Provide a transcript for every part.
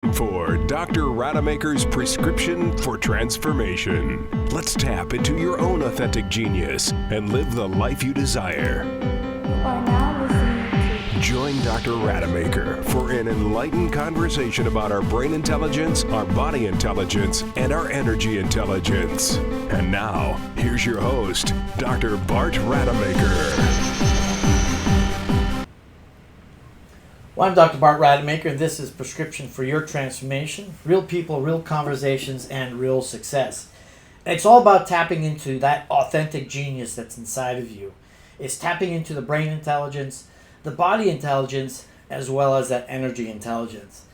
For Dr. Rademaker's prescription for transformation. Let's tap into your own authentic genius and live the life you desire. You are now listening to Join Dr. Rademaker for an enlightened conversation about our brain intelligence, our body intelligence, and our energy intelligence. And now, here's your host, Dr. Bart Rademaker. Well, I'm Dr. Bart Rademaker, and this is Prescription for Your Transformation. Real people, real conversations, and real success. And it's all about tapping into that authentic genius that's inside of you. It's tapping into the brain intelligence, the body intelligence, as well as that energy intelligence.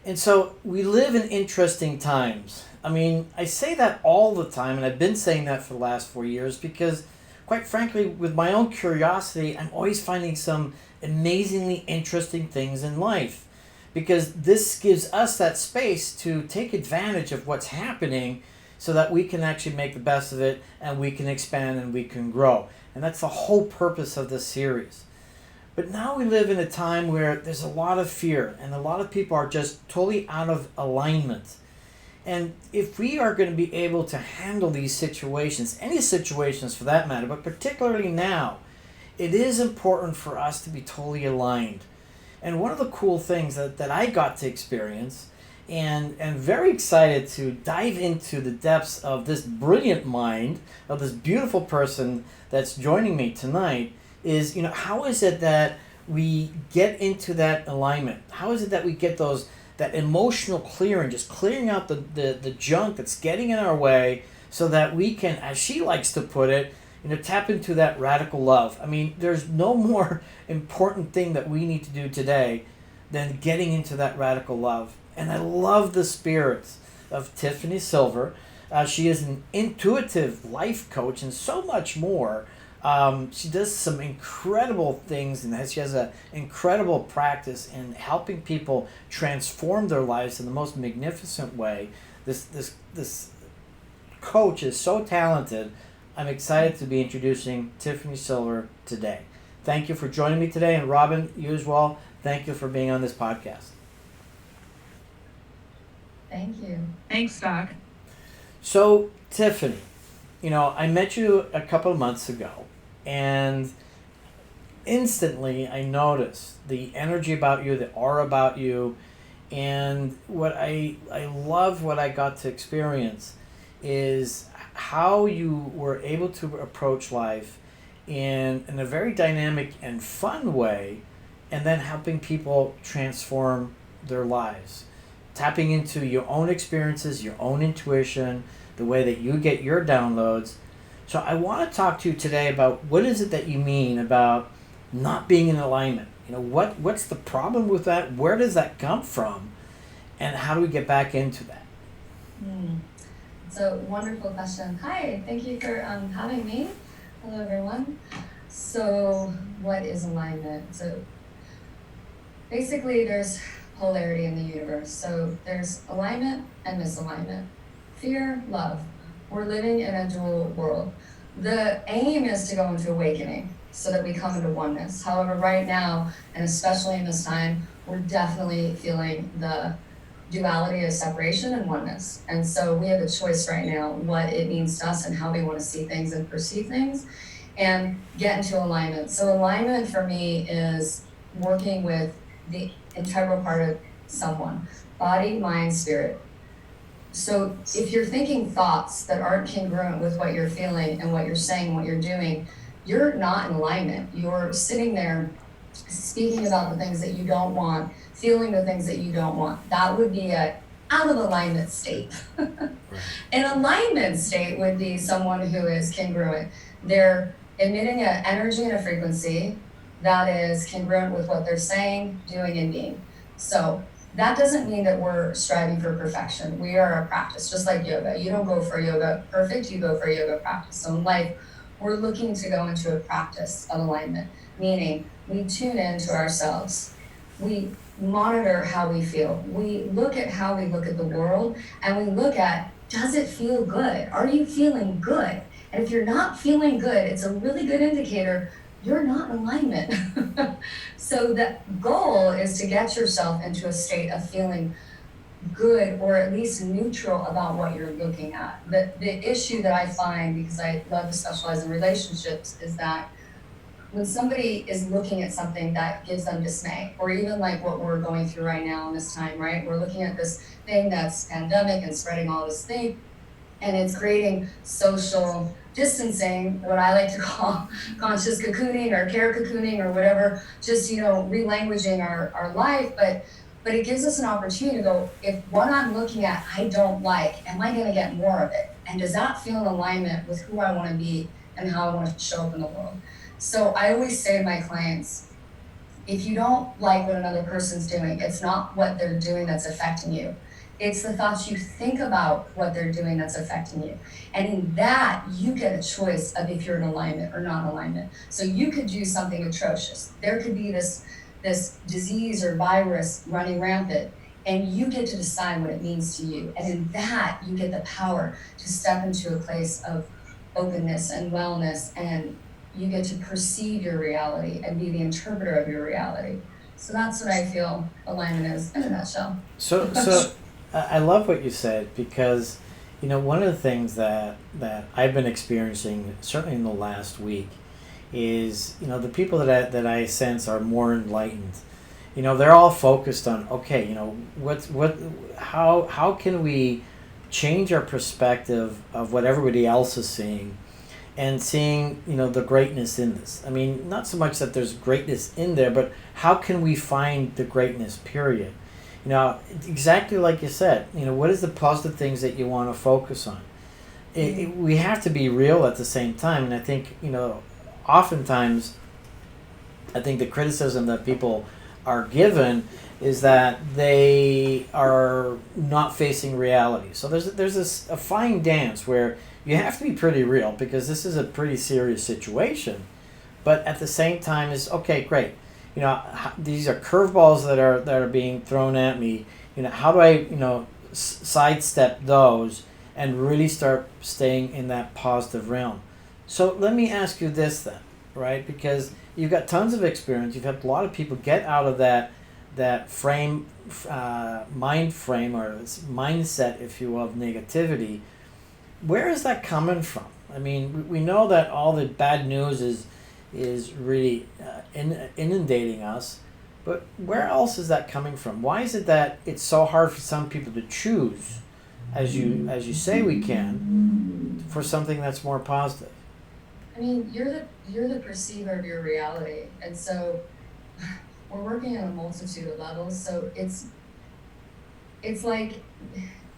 And so we live in interesting times. I mean, I say that all the time, and I've been saying that for the last 4 years because, quite frankly, with my own curiosity, I'm always finding some amazingly interesting things in life, because this gives us that space to take advantage of what's happening so that we can actually make the best of it, and we can expand and we can grow. And that's the whole purpose of this series. But now we live in a time where there's a lot of fear, and a lot of people are just totally out of alignment. And if we are going to be able to handle these situations, any situations for that matter, but particularly now, it is important for us to be totally aligned. And one of the cool things that I got to experience, and very excited to dive into the depths of this brilliant mind, of this beautiful person that's joining me tonight, is, how is it that we get into that alignment? How is it that we get that emotional clearing, just clearing out the junk that's getting in our way, so that we can, as she likes to put it, tap into that radical love. I mean, there's no more important thing that we need to do today than getting into that radical love. And I love the spirit of Tiffany Silver. She is an intuitive life coach and so much more. She does some incredible things, and she has an incredible practice in helping people transform their lives in the most magnificent way. This coach is so talented. I'm excited to be introducing Tiffany Silver today. Thank you for joining me today, and Robin, you as well, thank you for being on this podcast. Thank you. Thanks, Doc. So, Tiffany, I met you a couple of months ago, and instantly I noticed the energy about you, the aura about you, and what I love what I got to experience is how you were able to approach life in a very dynamic and fun way, and then helping people transform their lives. Tapping into your own experiences, your own intuition, the way that you get your downloads. So I want to talk to you today about what is it that you mean about not being in alignment. What's the problem with that? Where does that come from? And how do we get back into that? It's a wonderful question. Hi, thank you for having me. Hello, everyone. So what is alignment? So basically there's polarity in the universe. So there's alignment and misalignment. Fear, love. We're living in a dual world. The aim is to go into awakening so that we come into oneness. However, right now, and especially in this time, we're definitely feeling the duality of separation and oneness. And so we have a choice right now what it means to us and how we want to see things and perceive things and get into alignment. So alignment for me is working with the integral part of someone, body, mind, spirit. So if you're thinking thoughts that aren't congruent with what you're feeling and what you're saying, what you're doing, you're not in alignment. You're sitting there speaking about the things that you don't want, feeling the things that you don't want. That would be a out of alignment state. An alignment state would be someone who is congruent. They're emitting an energy and a frequency that is congruent with what they're saying, doing, and being. So that doesn't mean that we're striving for perfection. We are a practice, just like yoga. You don't go for yoga perfect, you go for yoga practice. So in life, we're looking to go into a practice of alignment, meaning we tune into ourselves. We monitor how we feel. We look at how we look at the world, and we look at, does it feel good? Are you feeling good? And if you're not feeling good, it's a really good indicator you're not in alignment. So the goal is to get yourself into a state of feeling good or at least neutral about what you're looking at. The issue that I find, because I love to specialize in relationships, is that when somebody is looking at something that gives them dismay, or even like what we're going through right now in this time, right? We're looking at this thing that's pandemic and spreading all this thing, and it's creating social distancing, what I like to call conscious cocooning or care cocooning or whatever, just, relanguaging our life. But it gives us an opportunity to go, if what I'm looking at I don't like, am I going to get more of it? And does that feel in alignment with who I want to be and how I want to show up in the world? So I always say to my clients, if you don't like what another person's doing, it's not what they're doing that's affecting you. It's the thoughts you think about what they're doing that's affecting you. And in that, you get a choice of if you're in alignment or not in alignment. So you could do something atrocious. There could be this disease or virus running rampant, and you get to decide what it means to you. And in that, you get the power to step into a place of openness and wellness, and you get to perceive your reality and be the interpreter of your reality. So that's what I feel alignment is in a nutshell. So I love what you said, because one of the things that I've been experiencing, certainly in the last week, is the people that I sense are more enlightened. They're all focused on, okay, how can we change our perspective of what everybody else is seeing, and seeing the greatness in this. I mean, not so much that there's greatness in there, but how can we find the greatness, period? Exactly like you said, what is the positive things that you want to focus on? We have to be real at the same time. And I think, oftentimes, I think the criticism that people are given is that they are not facing reality. So there's a fine dance where you have to be pretty real, because this is a pretty serious situation. But at the same time, is okay, great. These are curveballs that are being thrown at me. How do I sidestep those and really start staying in that positive realm? So let me ask you this then, right? Because you've got tons of experience. You've helped a lot of people get out of that mind frame or mindset, if you will, of negativity. Where is that coming from? I mean, we know that all the bad news is really inundating us, but where else is that coming from? Why is it that it's so hard for some people to choose, as you say we can, for something that's more positive? I mean, you're the perceiver of your reality, and so we're working on a multitude of levels. So it's like,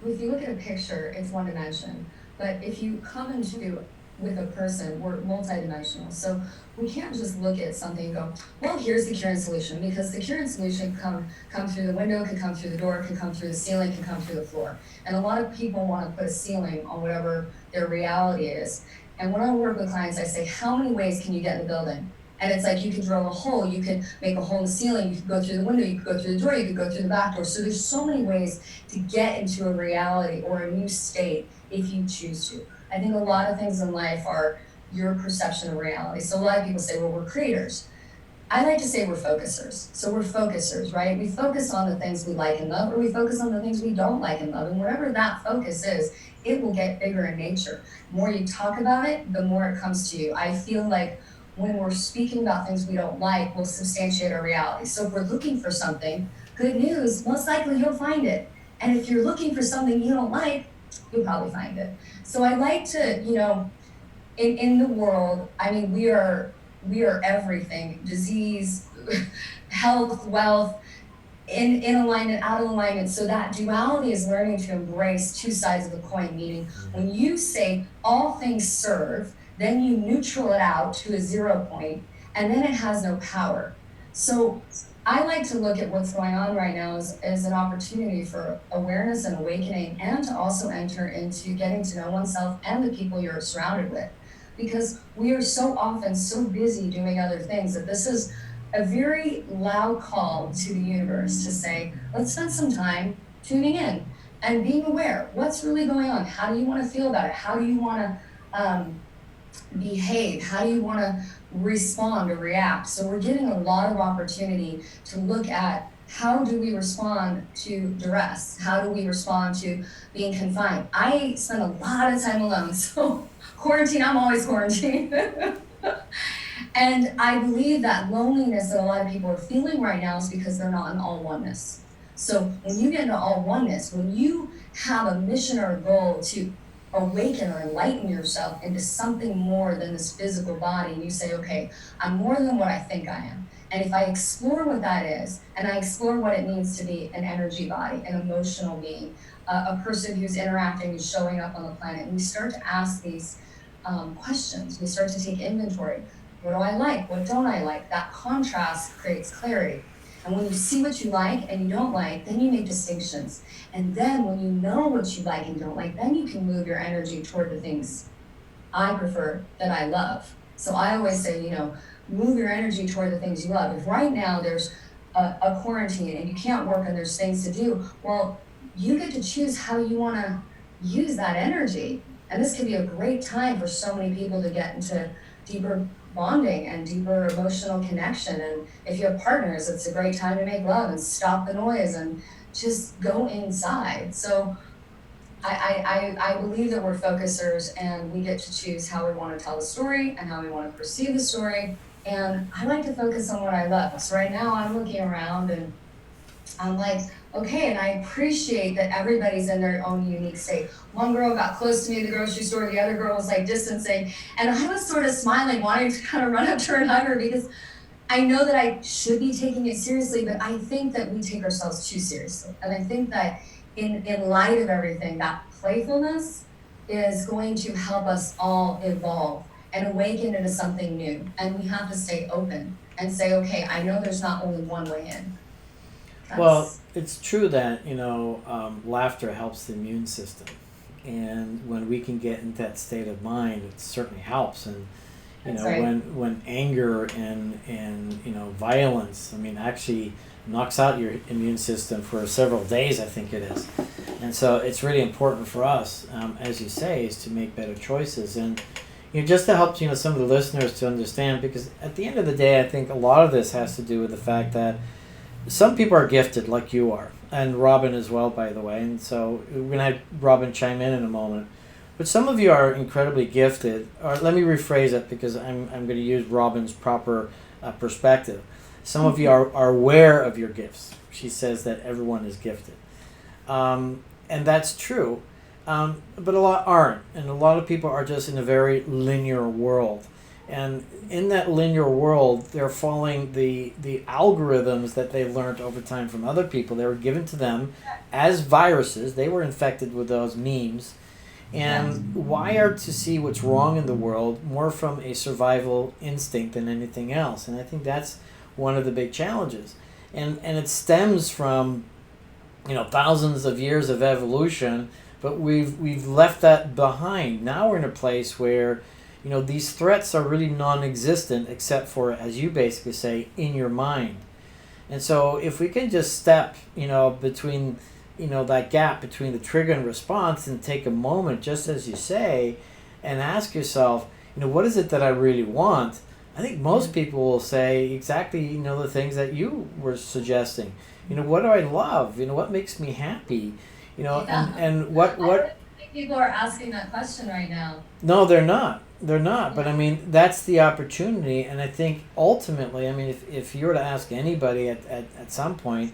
if you look at a picture, it's one dimension. But if you come into with a person, we're multidimensional. So we can't just look at something and go, well, here's the cure and solution, because the cure and solution come through the window, can come through the door, can come through the ceiling, can come through the floor. And a lot of people want to put a ceiling on whatever their reality is. And when I work with clients, I say, how many ways can you get in the building? And it's like, you could drill a hole, you could make a hole in the ceiling, you could go through the window, you could go through the door, you could go through the back door. So there's so many ways to get into a reality or a new state if you choose to. I think a lot of things in life are your perception of reality. So a lot of people say, well, we're creators. I like to say we're focusers. So we're focusers, right? We focus on the things we like and love, or we focus on the things we don't like and love. And whatever that focus is, it will get bigger in nature. The more you talk about it, the more it comes to you. I feel like when we're speaking about things we don't like, we'll substantiate our reality. So if we're looking for something, good news, most likely you'll find it. And if you're looking for something you don't like, you'll probably find it. So I like to, in the world, I mean, we are everything: disease, health, wealth, in alignment, out of alignment. So that duality is learning to embrace two sides of the coin, meaning when you say all things serve, then you neutral it out to a 0 point, and then it has no power. So I like to look at what's going on right now as an opportunity for awareness and awakening, and to also enter into getting to know oneself and the people you're surrounded with. Because we are so often so busy doing other things that this is a very loud call to the universe to say, let's spend some time tuning in and being aware. What's really going on? How do you want to feel about it? How do you want to behave? How do you want to respond or react? So we're getting a lot of opportunity to look at how do we respond to duress? How do we respond to being confined? I spend a lot of time alone, so quarantine, I'm always quarantined. And I believe that loneliness that a lot of people are feeling right now is because they're not in all oneness. So when you get into all oneness, when you have a mission or a goal to awaken or enlighten yourself into something more than this physical body, and you say, okay, I'm more than what I think I am. And if I explore what that is, and I explore what it means to be an energy body, an emotional being, a person who's interacting, who's showing up on the planet, and we start to ask these questions, we start to take inventory. What do I like? What don't I like? That contrast creates clarity. And when you see what you like and you don't like, then you make distinctions. And then when you know what you like and don't like, then you can move your energy toward the things I prefer that I love. So I always say, move your energy toward the things you love. If right now there's a quarantine and you can't work and there's things to do, well, you get to choose how you want to use that energy. And this can be a great time for so many people to get into deeper bonding and deeper emotional connection. And if you have partners, it's a great time to make love and stop the noise and just go inside. So I believe that we're focusers and we get to choose how we want to tell the story and how we want to perceive the story. And I like to focus on what I love. So right now I'm looking around and I'm like, okay, and I appreciate that everybody's in their own unique state. One girl got close to me at the grocery store, the other girl was like distancing, and I was sort of smiling, wanting to kind of run up to her and hug her because I know that I should be taking it seriously, but I think that we take ourselves too seriously. And I think that in light of everything, that playfulness is going to help us all evolve and awaken into something new. And we have to stay open and say, okay, I know there's not only one way in. Well, it's true that laughter helps the immune system, and when we can get into that state of mind, it certainly helps. And right. when anger and violence, actually knocks out your immune system for several days, I think it is. And so it's really important for us, as you say, is to make better choices, and just to help some of the listeners to understand, because at the end of the day, I think a lot of this has to do with the fact that some people are gifted like you are, and Robin as well, by the way. And so we're going to have Robin chime in a moment. But some of you are incredibly gifted. Or let me rephrase it, because I'm going to use Robin's proper perspective. Some of you are aware of your gifts. She says that everyone is gifted. And that's true. But a lot aren't. And a lot of people are just in a very linear world. And in that linear world, they're following the algorithms that they've learned over time from other people. They were given to them as viruses. They were infected with those memes, and wired to see what's wrong in the world more from a survival instinct than anything else. And I think that's one of the big challenges. And it stems from thousands of years of evolution, but we've left that behind. Now we're in a place where these threats are really non-existent, except for, as you basically say, in your mind. And so if we can just step, between, that gap between the trigger and response, and take a moment, just as you say, and ask yourself, what is it that I really want? I think most people will say exactly, the things that you were suggesting. What do I love? What makes me happy? And what... I don't think people are asking that question right now. No, they're not. They're not, but that's the opportunity. And I think ultimately, if you were to ask anybody at some point,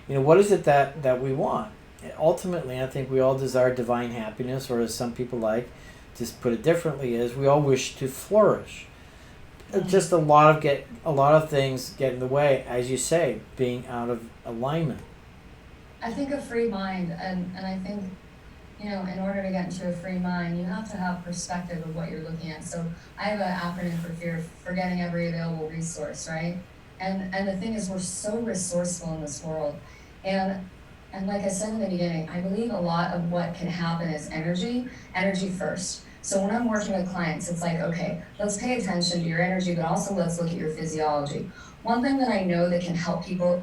what is it that we want? Ultimately, I think we all desire divine happiness, or as some people like, just put it differently, is we all wish to flourish. Just a lot of things get in the way, as you say, being out of alignment. I think a free mind, and I think, in order to get into a free mind, you have to have perspective of what you're looking at. So I have an acronym for fear: forgetting every available resource, right? And the thing is, we're so resourceful in this world. And like I said in the beginning, I believe a lot of what can happen is energy first. So when I'm working with clients, it's like, okay, let's pay attention to your energy, but also let's look at your physiology. One thing that I know that can help people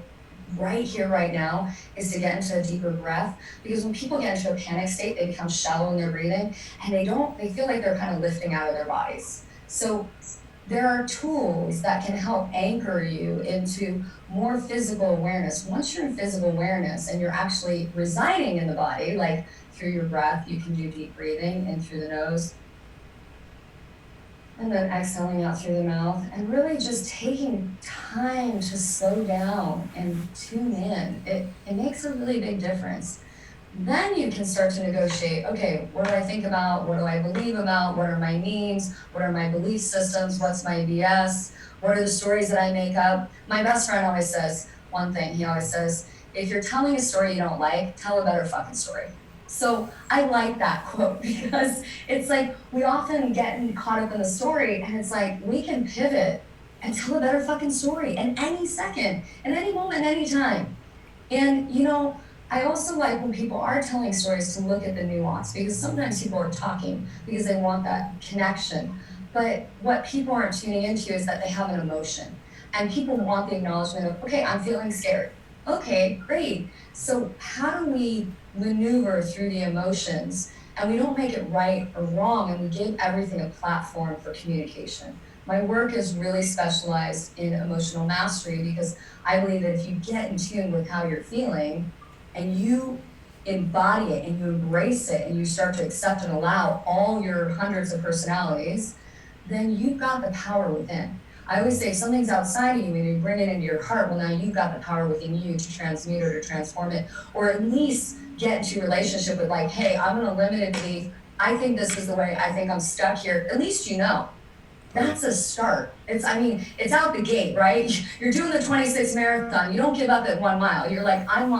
right here, right now, is to get into a deeper breath. Because when people get into a panic state, they become shallow in their breathing, and they feel like they're kind of lifting out of their bodies. So there are tools that can help anchor you into more physical awareness. Once you're in physical awareness and you're actually residing in the body, like through your breath, you can do deep breathing in through the nose, and then exhaling out through the mouth, and really just taking time to slow down and tune in. It makes a really big difference. Then you can start to negotiate, okay, what do I think about? What do I believe about? What are my needs? What are my belief systems? What's my BS? What are the stories that I make up? My best friend always says one thing. He always says, if you're telling a story you don't like, tell a better fucking story. So I like that quote because it's like we often get caught up in the story, and it's like we can pivot and tell a better fucking story in any second, in any moment, any time. And you know, I also like when people are telling stories to look at the nuance, because sometimes people are talking because they want that connection. But what people aren't tuning into is that they have an emotion, and people want the acknowledgement of, okay, I'm feeling scared. Okay, great. So how do we maneuver through the emotions, and we don't make it right or wrong, and we give everything a platform for communication? My work is really specialized in emotional mastery because I believe that if you get in tune with how you're feeling and you embody it and you embrace it and you start to accept and allow all your hundreds of personalities, then you've got the power within. I always say if something's outside of you and you bring it into your heart, well, now you've got the power within you to transmute it or to transform it, or at least get into a relationship with like, hey, I'm gonna limit it belief. I think this is the way, I think I'm stuck here. At least you know. That's a start. It's out the gate, right? You're doing the 26 marathon. You don't give up at 1 mile. You're like, I'm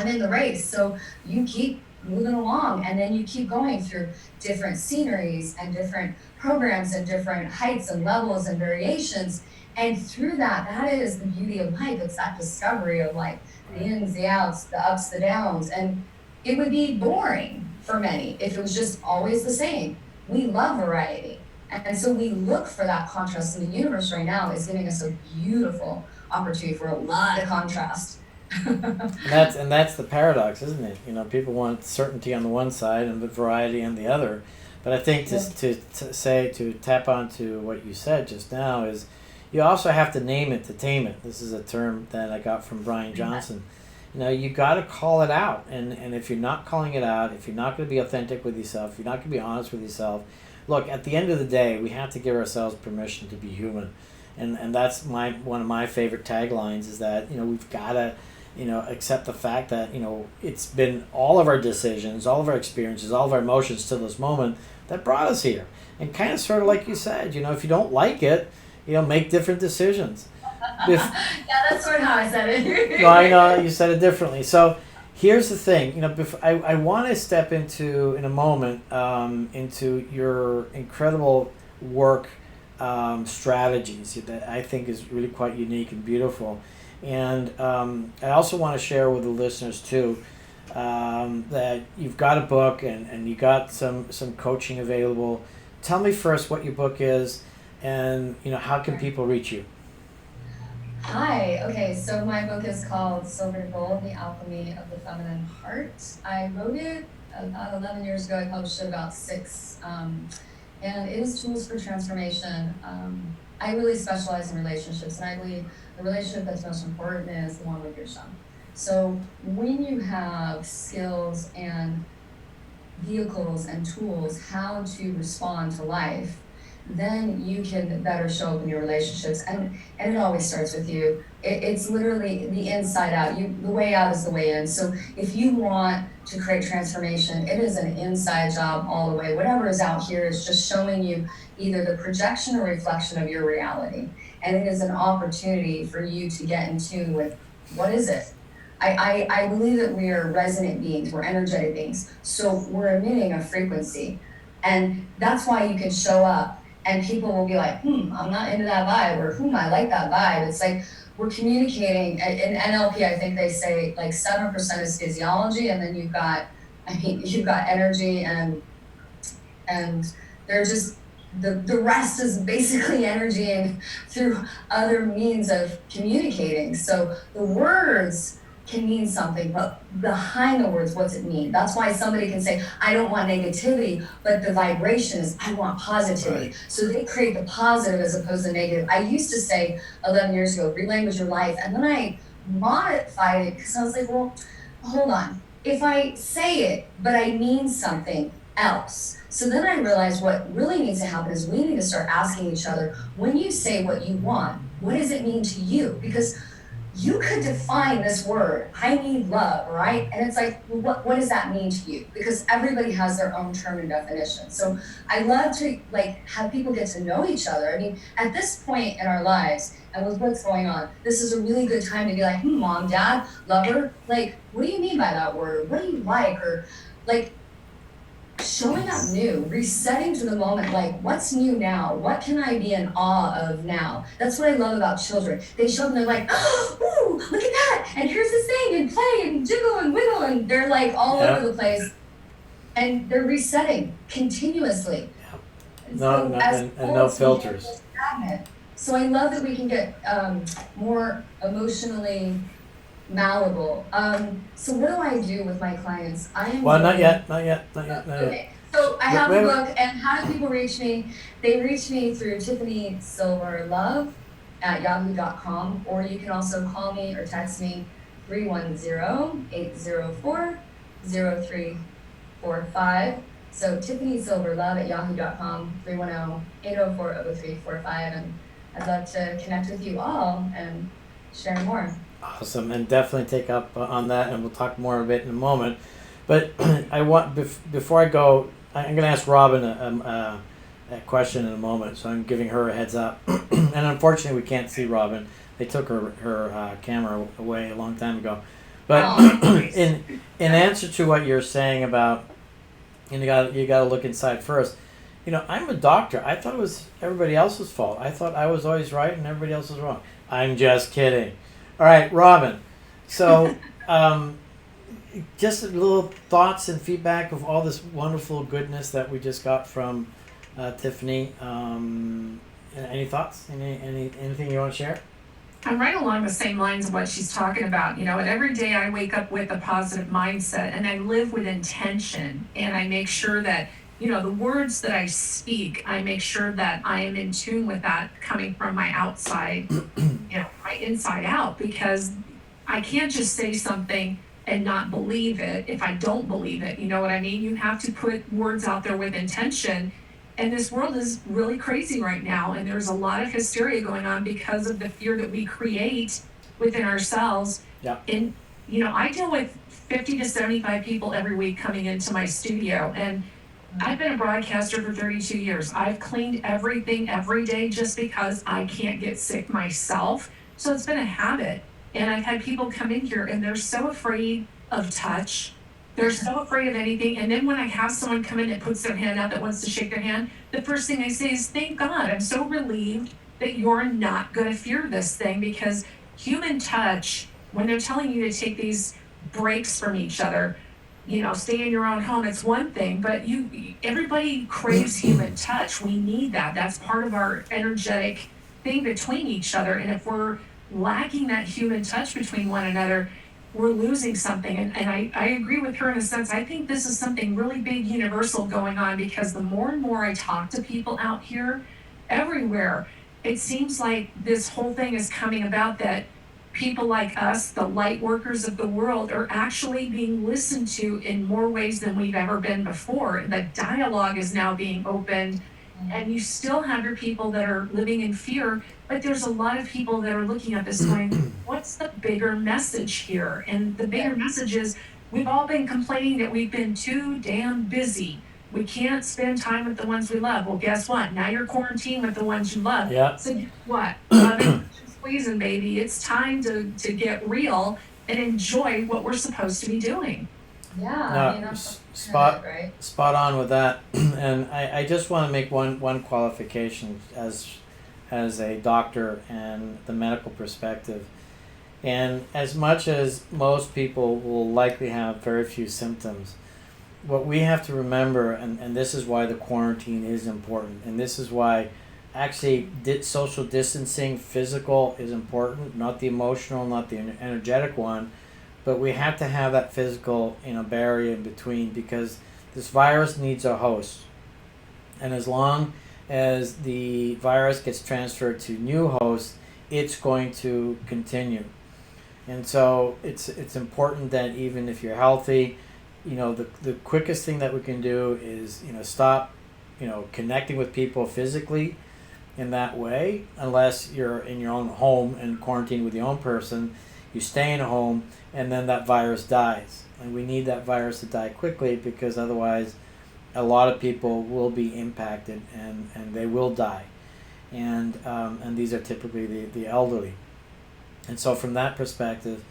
in the race. So you keep moving along, and then you keep going through different sceneries and different programs and different heights and levels and variations. And through that is the beauty of life. It's that discovery of like the ins, the outs, the ups, the downs. And it would be boring for many if it was just always the same. We love variety. And so we look for that contrast, and the universe right now is giving us a beautiful opportunity for a lot of contrast. And that's the paradox, isn't it? You know, people want certainty on the one side and variety on the other. But I think to tap onto what you said just now is you also have to name it to tame it. This is a term that I got from Brian Johnson. You know, you got to call it out. And if you're not calling it out, if you're not going to be authentic with yourself, if you're not going to be honest with yourself, look, at the end of the day, we have to give ourselves permission to be human. And that's one of my favorite taglines is that, you know, we've got to, you know, accept the fact that, you know, it's been all of our decisions, all of our experiences, all of our emotions to this moment that brought us here. And kind of sort of like you said, you know, if you don't like it, you know, make different decisions. Yeah, that's sort of how I said it. No, I know you said it differently. So here's the thing, you know, I want to step into, in a moment, into your incredible work strategies that I think is really quite unique and beautiful. And I also want to share with the listeners, too, that you've got a book and you got some coaching available. Tell me first what your book is and, you know, how can people reach you? Hi. Okay, so my book is called Silver to Gold, The Alchemy of the Feminine Heart. I wrote it about 11 years ago. I published it about 6. And it is tools for transformation. I really specialize in relationships, and I believe the relationship that's most important is the one with yourself. So when you have skills and vehicles and tools how to respond to life, then you can better show up in your relationships. And it always starts with you. It's literally the inside out. The way out is the way in. So if you want to create transformation, it is an inside job all the way. Whatever is out here is just showing you either the projection or reflection of your reality. And it is an opportunity for you to get in tune with what is it? I believe that we are resonant beings, we're energetic beings. So we're emitting a frequency. And that's why you can show up and people will be like, I'm not into that vibe, or I like that vibe. It's like we're communicating. In NLP, I think they say like 7% is physiology, and then you've got energy, and they're just the rest is basically energy and through other means of communicating. So the words can mean something, but behind the words, what's it mean? That's why somebody can say, I don't want negativity, but the vibration is, I want positivity. Right. So they create the positive as opposed to negative. I used to say 11 years ago, relanguage your life. And then I modified it because I was like, well, hold on. If I say it, but I mean something else. So then I realized what really needs to happen is we need to start asking each other, when you say what you want, what does it mean to you? Because you could define this word, I need love, right? And it's like, what does that mean to you? Because everybody has their own term and definition. So I love to have people get to know each other. I mean, at this point in our lives and with what's going on, this is a really good time to be like, mom, dad, lover, what do you mean by that word? What do you like? Or showing up new, resetting to the moment, what's new now? What can I be in awe of now? That's what I love about children. They show up and they're like, oh, ooh, look at that. And here's this thing, and play and jiggle and wiggle. And they're all over the place. And they're resetting continuously. And no filters. So I love that we can get more emotionally malleable. So what do I do with my clients? Not yet. Okay. So I have a book, and how do people reach me? They reach me through tiffanysilverlove@yahoo.com, or you can also call me or text me 310-804-0345. So tiffanysilverlove@yahoo.com, 310-804-0345, and I'd love to connect with you all and share more. Awesome, and definitely take up on that, and we'll talk more of it in a moment. But I want before I go, I'm going to ask Robin a question in a moment, so I'm giving her a heads up. And unfortunately, we can't see Robin. They took her camera away a long time ago. But in answer to what you're saying about you got to look inside first. I'm a doctor. I thought it was everybody else's fault. I thought I was always right and everybody else was wrong. I'm just kidding. All right, Robin. So, just a little thoughts and feedback of all this wonderful goodness that we just got from Tiffany. Any thoughts? Anything you want to share? I'm right along the same lines of what she's talking about. And every day I wake up with a positive mindset, and I live with intention, and I make sure that the words that I speak, I make sure that I am in tune with that coming from my outside, my inside out, because I can't just say something and not believe it if I don't believe it. You know what I mean? You have to put words out there with intention. And this world is really crazy right now, and there's a lot of hysteria going on because of the fear that we create within ourselves. Yeah. And, I deal with 50 to 75 people every week coming into my studio, and I've been a broadcaster for 32 years. I've cleaned everything every day just because I can't get sick myself. So it's been a habit. And I've had people come in here and they're so afraid of touch. They're so afraid of anything. And then when I have someone come in that puts their hand out that wants to shake their hand, the first thing I say is, thank God, I'm so relieved that you're not going to fear this thing, because human touch, when they're telling you to take these breaks from each other, stay in your own home, it's one thing, but everybody craves human touch. We need that. That's part of our energetic thing between each other. And if we're lacking that human touch between one another, we're losing something. And I agree with her in a sense. I think this is something really big, universal going on, because the more and more I talk to people out here, everywhere, it seems like this whole thing is coming about, that people like us, the light workers of the world, are actually being listened to in more ways than we've ever been before. The dialogue is now being opened, and you still have your people that are living in fear, but there's a lot of people that are looking at this going, what's the bigger message here? And the bigger message is, we've all been complaining that we've been too damn busy. We can't spend time with the ones we love. Well, guess what? Now you're quarantined with the ones you love. Yeah. So guess what? Loving, squeezing, baby. It's time to get real and enjoy what we're supposed to be doing. Yeah. Spot on with that. And I just want to make one qualification as a doctor and the medical perspective. And as much as most people will likely have very few symptoms, what we have to remember, and this is why the quarantine is important, and this is why actually social distancing, physical, is important, not the emotional, not the energetic one, but we have to have that physical, barrier in between, because this virus needs a host. And as long as the virus gets transferred to new hosts, it's going to continue. And so it's important that even if you're healthy, the quickest thing that we can do is, stop, connecting with people physically in that way, unless you're in your own home and quarantined with your own person. You stay in a home, and then that virus dies. And we need that virus to die quickly, because otherwise a lot of people will be impacted, and they will die. And these are typically the elderly. And so from that perspective,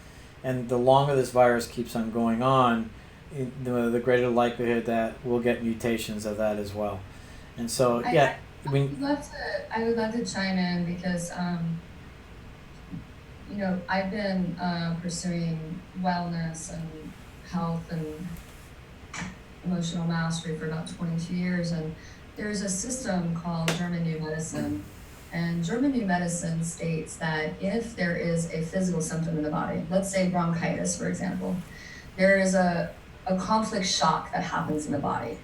and the longer this virus keeps on going on, the greater likelihood that we'll get mutations of that as well. And so, I would love to chime in, because I've been pursuing wellness and health and emotional mastery for about 22 years, and there's a system called German New Medicine. And German New Medicine states that if there is a physical symptom in the body, let's say bronchitis, for example, there is a conflict shock that happens in the body.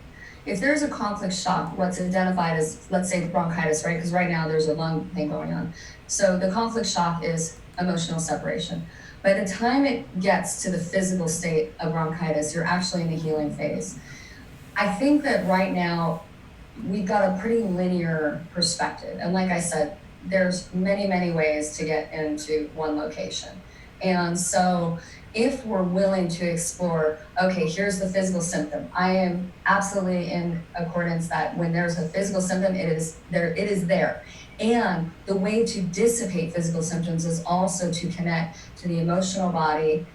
If there's a conflict shock, what's identified as, let's say, bronchitis, right? Because right now there's a lung thing going on. So the conflict shock is emotional separation. By the time it gets to the physical state of bronchitis, you're actually in the healing phase. I think that right now we've got a pretty linear perspective. And like I said, there's many, many ways to get into one location. And so if we're willing to explore, okay, here's the physical symptom. I am absolutely in accordance that when there's a physical symptom, it is there. And the way to dissipate physical symptoms is also to connect to the emotional body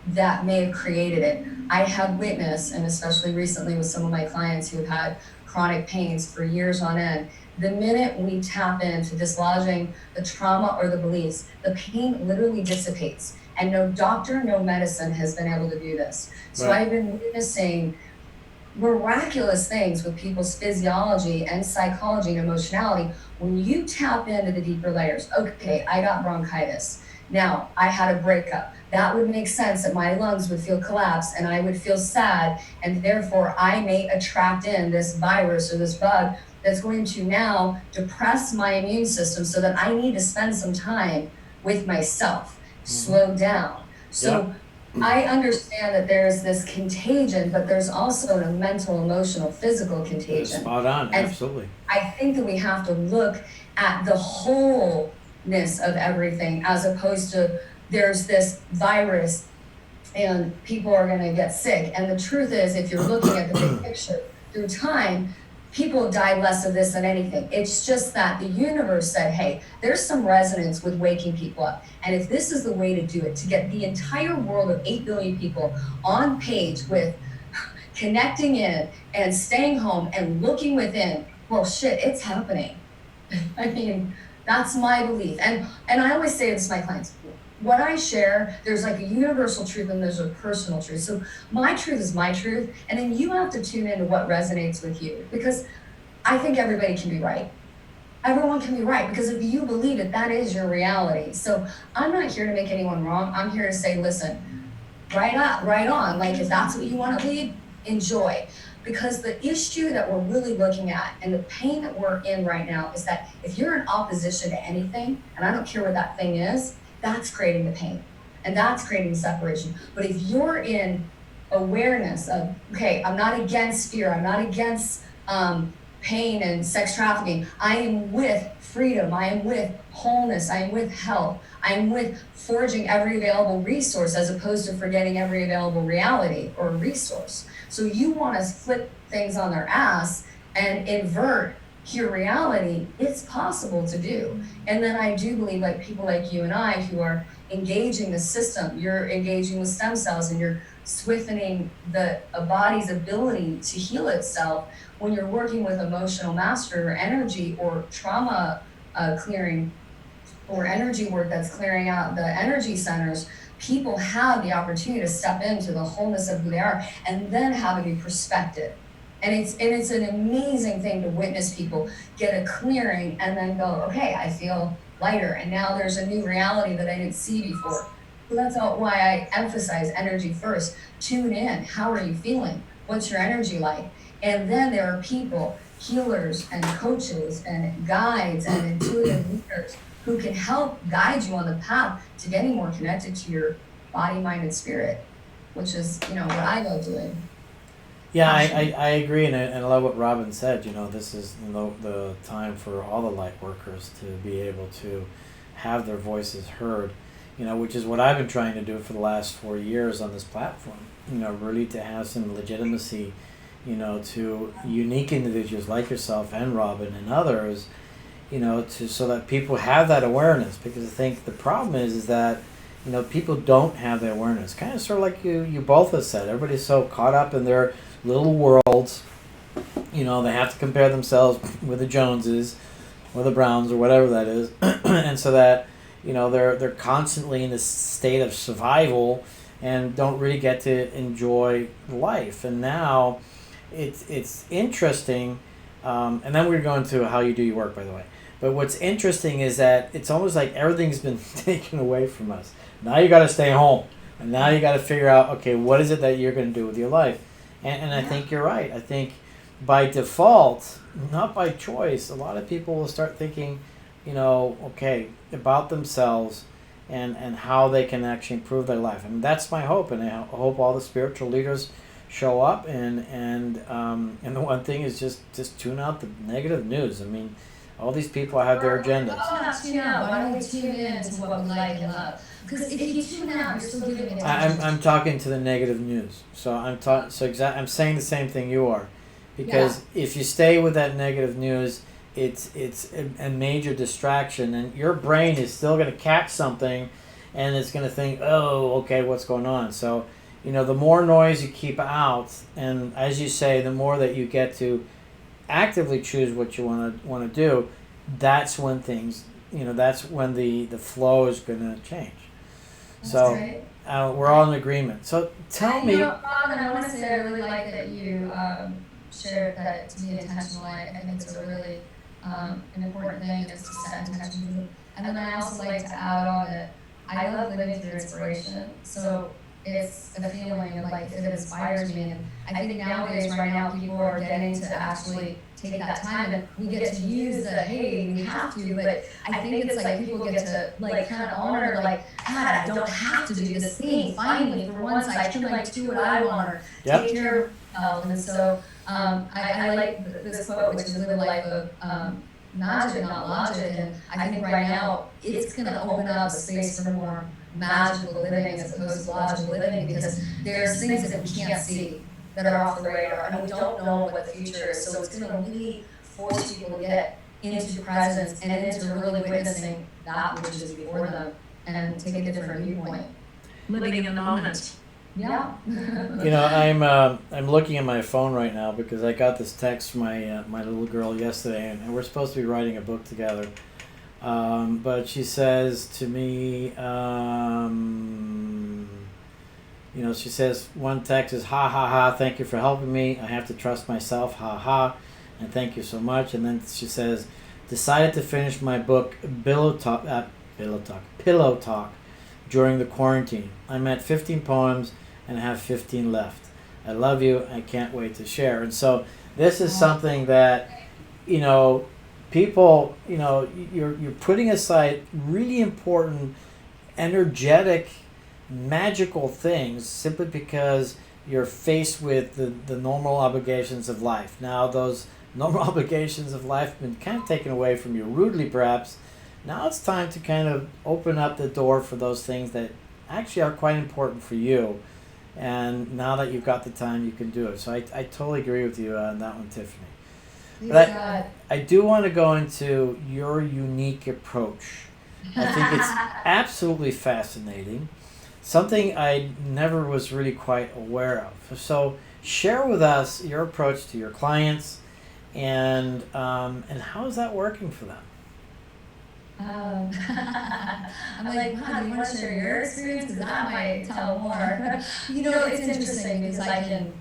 that may have created it. I have witnessed, and especially recently with some of my clients who have had chronic pains for years on end, the minute we tap into dislodging the trauma or the beliefs, the pain literally dissipates. And no doctor, no medicine has been able to do this. So Right. I've been witnessing miraculous things with people's physiology and psychology and emotionality when you tap into the deeper layers. Okay, I got bronchitis. Now, I had a breakup. That would make sense that my lungs would feel collapsed and I would feel sad, and therefore I may attract in this virus or this bug that's going to now depress my immune system, so that I need to spend some time with myself, slow down. So I understand that there's this contagion, but there's also a mental, emotional, physical contagion. Spot on, And absolutely. I think that we have to look at the wholeness of everything, as opposed to there's this virus and people are going to get sick. And the truth is, if you're looking at the big picture through time, people have died less of this than anything. It's just that the universe said, hey, there's some resonance with waking people up. And if this is the way to do it, to get the entire world of 8 billion people on page with connecting in and staying home and looking within, well, shit, it's happening. I mean, that's my belief. And I always say this to my clients, what I share, there's like a universal truth and there's a personal truth. So my truth is my truth, and then you have to tune into what resonates with you, because I think everybody can be right. Everyone can be right, because if you believe it, that is your reality. So I'm not here to make anyone wrong. I'm here to say, listen, right up, right on. Like, if that's what you want to lead, enjoy. Because the issue that we're really looking at and the pain that we're in right now is that if you're in opposition to anything, and I don't care what that thing is, that's creating the pain and that's creating separation. But if you're in awareness of, okay, I'm not against fear, I'm not against pain and sex trafficking, I am with freedom, I am with wholeness, I am with health, I am with forging every available resource as opposed to forgetting every available reality or resource. So you want to flip things on their ass and invert your reality, it's possible to do. And then I do believe, like people like you and I who are engaging the system, you're engaging with stem cells and you're swiftening a body's ability to heal itself. When you're working with emotional mastery or energy or trauma clearing or energy work that's clearing out the energy centers, people have the opportunity to step into the wholeness of who they are and then have a new perspective. And it's an amazing thing to witness people get a clearing and then go, okay, I feel lighter. And now there's a new reality that I didn't see before. So that's why I emphasize energy first. Tune in. How are you feeling? What's your energy like? And then there are people, healers and coaches and guides and intuitive leaders who can help guide you on the path to getting more connected to your body, mind, and spirit, which is, what I love doing. Yeah, I agree, and I love what Robin said. This is the time for all the light workers to be able to have their voices heard, which is what I've been trying to do for the last 4 years on this platform. Really to have some legitimacy, to unique individuals like yourself and Robin and others, so that people have that awareness. Because I think the problem is that, people don't have the awareness. Kind of sort of like you both have said. Everybody's so caught up in their little worlds. They have to compare themselves with the Joneses or the Browns or whatever that is. And so that, they're constantly in this state of survival and don't really get to enjoy life. And now it's interesting. And then we're going to how you do your work, by the way. But what's interesting is that it's almost like everything's been taken away from us. Now you got to stay home. And now you got to figure out, okay, what is it that you're going to do with your life? And I think you're right. I think by default, not by choice, a lot of people will start thinking, okay, about themselves and how they can actually improve their life. And that's my hope. And I hope all the spiritual leaders show up. And the one thing is just tune out the negative news. I mean, all these people have their agendas. Why don't we tune in to what we like and love? Because if you tune out, you're still giving attention. I'm talking to the negative news. So I'm saying the same thing you are, because if you stay with that negative news, it's a major distraction, and your brain is still going to catch something, and it's going to think, oh, okay, what's going on? So, the more noise you keep out, and as you say, the more that you get to actively choose what you want to do, that's when things, that's when the flow is going to change. So we're all in agreement. So tell me. Robin, I want to say I really like that you shared that to be intentional. I think it's a really an important thing is to set intentions. And then I also like to add on that I love living through inspiration. So it's a feeling of like it inspires me. And I think nowadays, right now, people are getting to actually take that time, and we get to use the, hey, we have to, but I think it's like people get to like kind of honor, like, God, I don't have to do this thing. Finally, for once, I can like do what I want or take care of myself. And so I like this quote, which is live a life of magic, not logic. And I think right now it's going to open up a space for more magical living as opposed to logical living, because there's things that we can't see that are off the radar, and we don't know what the future is. So it's going to really force people to get into presence and into really witnessing that which is before them and take a different viewpoint. Living in the moment. Yeah. I'm looking at my phone right now because I got this text from my little girl yesterday, and we're supposed to be writing a book together. But she says to me, she says, one text is, ha, ha, ha, thank you for helping me. I have to trust myself, ha, ha, and thank you so much. And then she says, decided to finish my book, Pillow Talk, during the quarantine. I'm at 15 poems and I have 15 left. I love you. I can't wait to share. And so this is something that, people, you're putting aside really important, energetic, magical things simply because you're faced with the normal obligations of life. Now those normal obligations of life have been kind of taken away from you, rudely perhaps. Now it's time to kind of open up the door for those things that actually are quite important for you. And now that you've got the time, you can do it. So I totally agree with you on that one, Tiffany. But I do want to go into your unique approach. I think it's absolutely fascinating. Something I never was really quite aware of. So share with us your approach to your clients and how is that working for them? I'm like, wow, do you want to share your experience? Because that might tell more. It's interesting because I can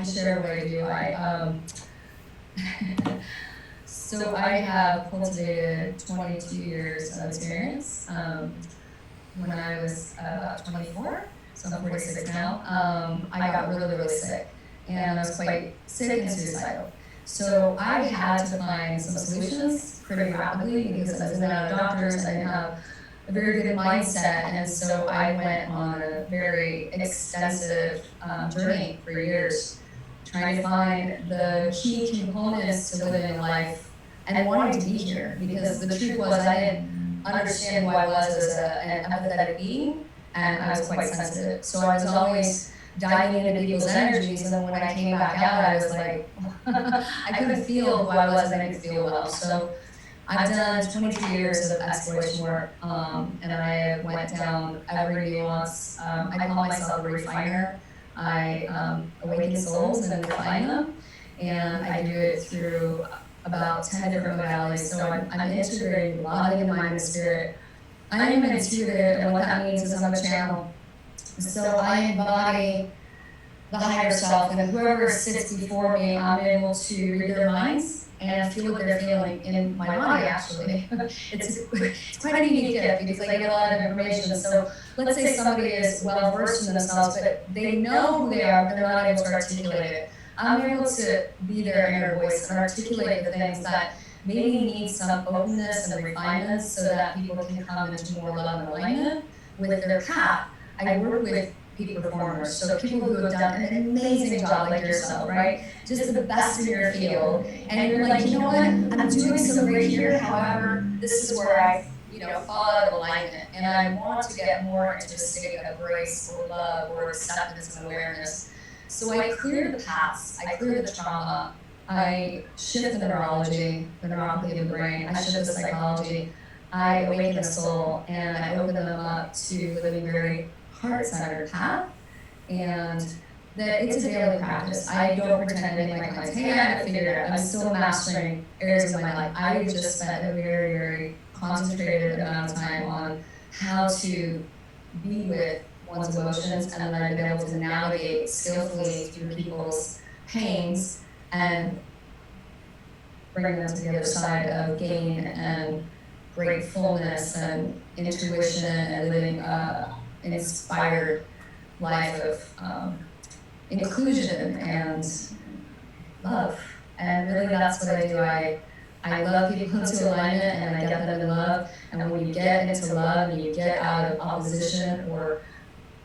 share what I do. So I have cultivated 22 years of experience when I was about 24, so I'm 46 now, I got really, really sick. And I was quite sick and suicidal. So I had to find some solutions pretty rapidly because I was in and out of doctors. I didn't have a very good mindset. And so I went on a very extensive journey for years, trying to find the key components to living life and wanting to be here. Because the truth was, I didn't understand who I was as an empathetic being, and I was quite sensitive. So I was always diving into people's energies, and then when I came back out, I was like, I couldn't feel who I was and I could feel well. So I've done 22 years of exploration work, and I went down every nuance. I call myself a refiner. I awaken souls and refine them, and I do it through about 10 different modalities. So I'm integrating body and mind and spirit. I am an intuitive, and what that means is I'm a channel. So I embody the higher self, and whoever sits before me, I'm able to read their minds and feel what they're feeling in my body, actually. It's quite a unique gift because I get a lot of information. So let's say somebody is well versed in themselves, but they know who they are, but they're not able to articulate it. I'm able to be their inner voice and articulate the things that maybe need some openness and refinement so that people can come into more love and alignment with their path. I work with peak performers, so people who have done an amazing job like yourself, right? Just the best in your field. And you're like, you know what, I'm doing so great here, however, this is where I fall out of alignment. And I want to get more into a state of grace or love or acceptance and awareness. So I clear the past, I clear the trauma, I shift the neurology, the neuropathy of the brain, I shift the psychology, I awaken the soul, and I open them up to living very heart-centered path, and that it's a daily practice. I don't pretend to my clients, hey, I haven't figured it out. I'm still mastering areas of my life. I just spent a very, very concentrated amount of time on how to be with one's emotions, and then I've been able to navigate skillfully through people's pains and bring them to the other side of gain and gratefulness and intuition and living an inspired life of inclusion and love. And really that's what I do. I love people into alignment and I get them in love. And when you get into love and you get out of opposition or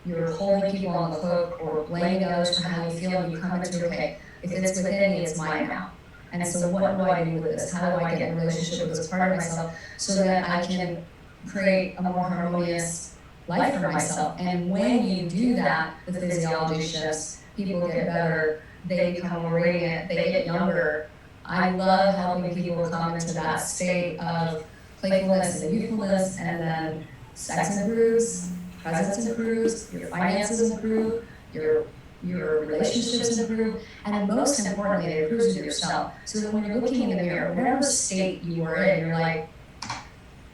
you're holding people on the hook or blaming others for how you feel, and you come into, okay, if it's within me, it's mine now. And so what do I do with this? How do I get in a relationship with this part of myself so that I can create a more harmonious life for myself? And when you do that, the physiology shifts, people get better, they become more radiant, they get younger. I love helping people come into that state of playfulness and youthfulness, and then sex improves, presence improves, your finances improve, your relationships improve, and most importantly, it improves with yourself. So that when you're looking in the mirror, whatever state you are in, you're like,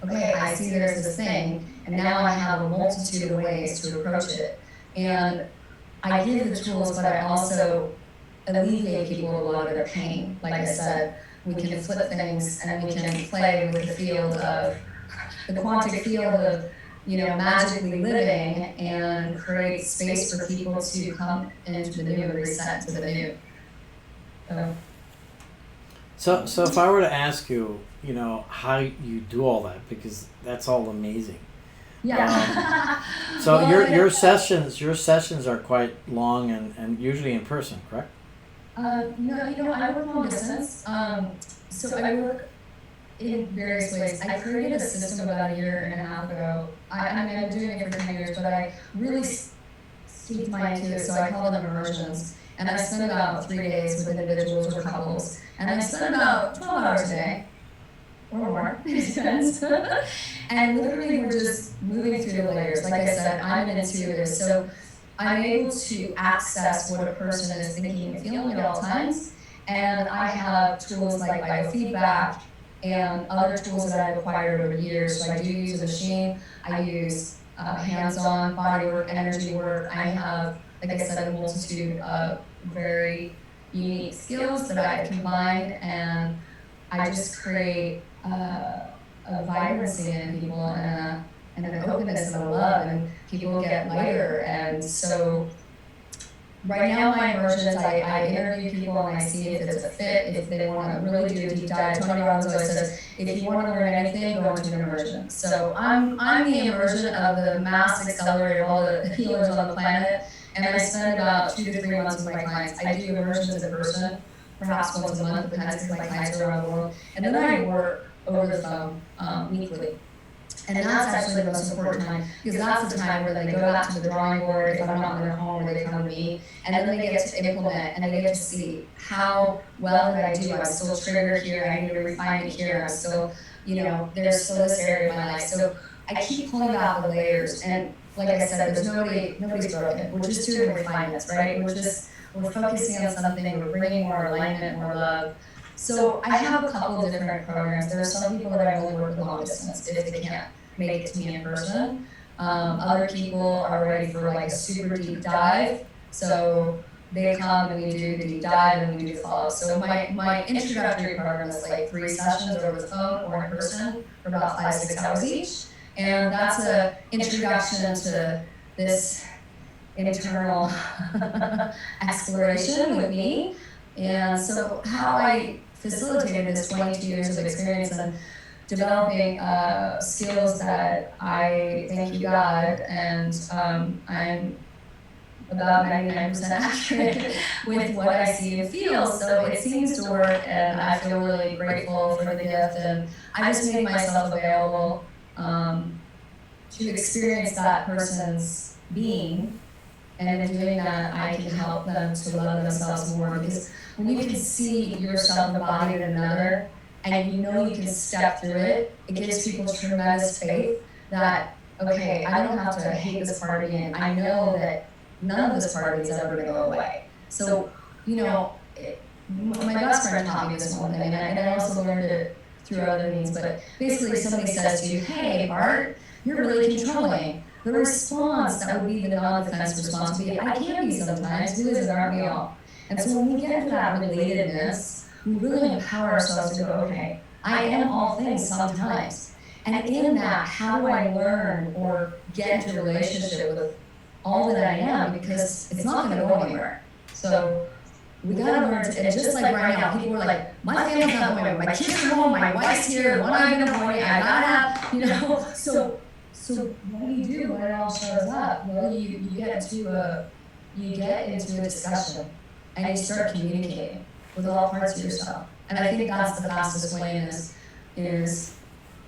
okay, I see there's this thing, and now I have a multitude of ways to approach it. And I give the tools, but I also alleviate people a lot of their pain. Like I said, we can flip things and we can play with the field of, the quantic field of, magically living and create space for people to come into the new and reset to the new. So if I were to ask you, how you do all that, because that's all amazing. Yeah. So well, your sessions are quite long and usually in person, correct? No, I work long distance. So I work in various ways. I created a system about a year and a half ago. I've been doing it for 10 years, but I really steeped my into it, so I call them immersions. And I spend about 3 days with individuals or couples. And I spend about 12 hours a day, or more, it depends. And literally we're just moving through the layers. Like I said, I'm an intuitive, so I'm able to access what a person is thinking and feeling at all times. And I have tools like biofeedback and other tools that I've acquired over the years. So I do use a machine. I use hands-on body work, energy work. I have, like I said, a multitude of very unique skills that I've combined, and I just create a vibrancy in people and and an openness and a love, and people get lighter. And so right now, my immersions, I interview people and I see if it's a fit, if they want to really do a deep dive. Tony Robbins always says, if you want to learn anything, go into an immersion. So I'm the immersion of the mass accelerator of all the healers on the planet, and I spend about 2 to 3 months with my clients. I do immersions in person, perhaps once a month, depends, because my clients are around the world, and then I work over the phone weekly. And that's actually the most important time, because that's the time where they go back to the drawing board, if I'm not in their home, or they come to me, and then they get to implement, and they get to see how well did I do. I'm still triggered here, I need to refine it here, I'm still, there's still this area of my life. So I keep pulling out the layers, and like I said, there's nobody's broken. We're just doing refinements, right? We're focusing on something, we're bringing more alignment, more love. So I have a couple of different programs. There are some people that I only work with long distance if they can't make it to me in person. Other people are ready for like a super deep dive. So they come and we do the deep dive and we do the follow-up. So my introductory program is like 3 sessions over the phone or in person for about 5-6 hours each. And that's an introduction to this internal exploration with me. And so how I facilitated this 22 years of experience and developing skills that I thank you God, and I'm about 99% accurate with what I see and feel. So it seems to work, and I feel really grateful for the gift. And I just make myself available to experience that person's being. And in doing that, I can help them to love themselves more, because when you can see yourself embodied in another, and you know you can step through it, it gives people tremendous faith that, okay, I don't have to hate this part again. I know that none of this part is ever going to go away. So, my best friend taught me this one thing, and I also learned it through other means, but basically somebody says to you, hey, Bart, you're really controlling. The response that would be the non-defense response would be, I can be sometimes, who isn't, aren't we all? And so when we get into that relatedness, we really empower ourselves to go, okay, I am all things sometimes. And in that, how do I learn or get into a relationship with all that I am? Because it's not going to go anywhere. So we got to learn to, and just like right now, people are like, my family's not going away, my kids are home, my wife's here, one eye in the morning, I gotta have, So what do you do when it all shows up? Well, you get into a discussion, and you start communicating with all parts of yourself. And I think that's the fastest way is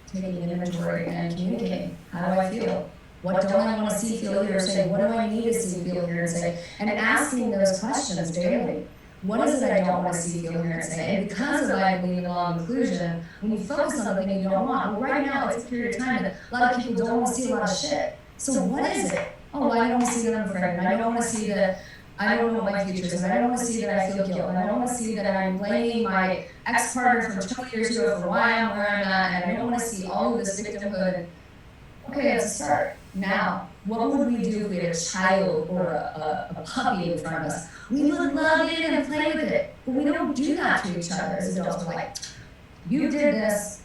taking an inventory and communicating. How do I feel? What don't I want to see, feel, hear, or say? What do I need to see, feel, hear, and say? And asking those questions daily. What is it I don't want to see, feel, hear, and say? And because of I believe in law of inclusion, when you focus on the thing you don't want, well, right now it's a period of time that a lot of people don't want to see a lot of shit. So what is it? Oh, I don't want to see that I'm pregnant. I don't want to see that I don't know what my future is. I don't want to see that I feel guilt. And I don't want to see that I'm blaming my ex-partner from 20 years ago for why I'm where I'm at. And I don't want to see all of this victimhood. Okay, let's start. Now, what would we do if we had a child or a puppy in front of us? We would love it and play with it. But we don't do that to each other as adults. We're like, you did this,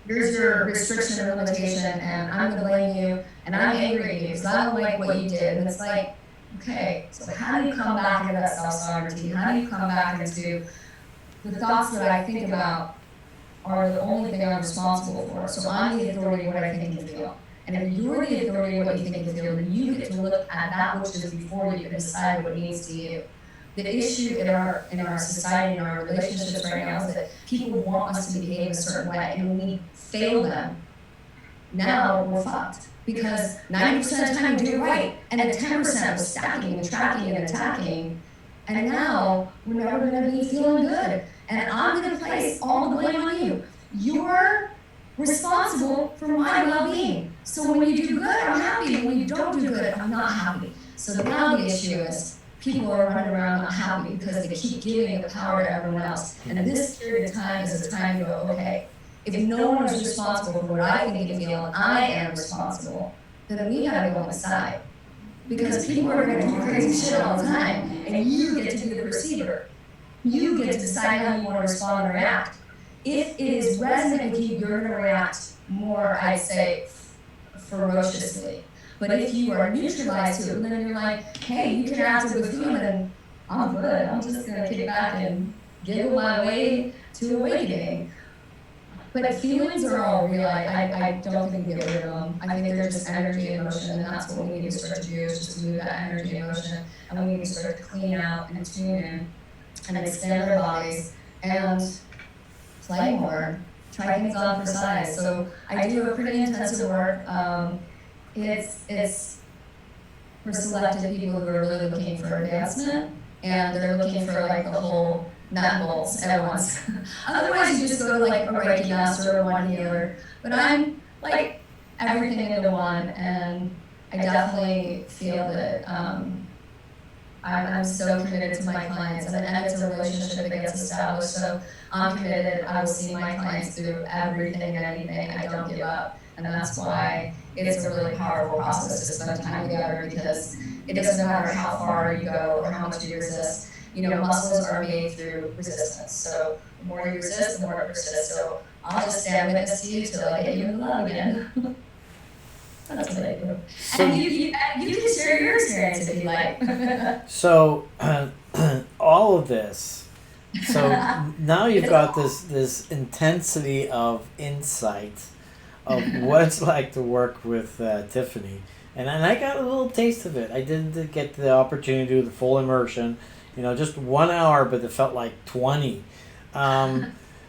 here's your restriction or limitation, and I'm going to blame you, and I'm angry at you because I don't like what you did. And it's like, okay, so how do you come back into that self-sovereignty? How do you come back into the thoughts that I think about are the only thing I'm responsible for? So I'm the authority of what I think and feel. And if you're the authority of what you think and feel, then you get to look at that which is before you and decide what means to you. The issue in our society, in our relationships right now, is that people want us to behave a certain way, and when we fail them, now we're fucked. Because 90% of the time we do it right, and then 10% was stacking and tracking and attacking, and now we're never going to be feeling good. And I'm going to place all the blame on you. You're responsible for my well-being. So when you do good, I'm happy. When you don't do good, I'm not happy. So now the issue is people are running around not happy because they keep giving the power to everyone else. And this period of time is a time to go, okay, if no one is responsible for what I think and feel, and I am responsible, then we gotta go inside. Because people are gonna do crazy shit all the time, and you get to be the perceiver. You get to decide how you wanna respond and react. If it is resonant with you, you're gonna react more, I'd say, ferociously. But if you are neutralized to it, then you're like, hey, you interacted with human, and I'm good. I'm just gonna kick back and giggle my way to awakening. But feelings are all real. I don't think we get rid of them. I think they're just energy and emotion, and that's what we need to start to do, is just move that energy and emotion, and we need to start to clean out and tune in and extend our bodies and play more, try things on for size. So I do a pretty intensive work. It's for selected people who are really looking for advancement, and they're looking for like the whole nut and bolts at once. Otherwise, you just go to like a Reiki master or one healer. But I'm like everything into one, and I definitely feel that I'm so committed to my clients, and it's a relationship that gets established. So I'm committed. I will see my clients through everything and anything. I don't give up, and that's why it's a really powerful process to spend time together, because it doesn't matter how far you go or how much you resist. You know, muscles are made through resistance. So the more you resist, the more it persists. So I'll just stand witness to you till I get you in love again. That's what I do. And you can share your experience if you like. So all of this. So now you've got this intensity of insight of what it's like to work with Tiffany, and I got a little taste of it. I didn't get the opportunity to do the full immersion. You know, just 1 hour, but it felt like 20.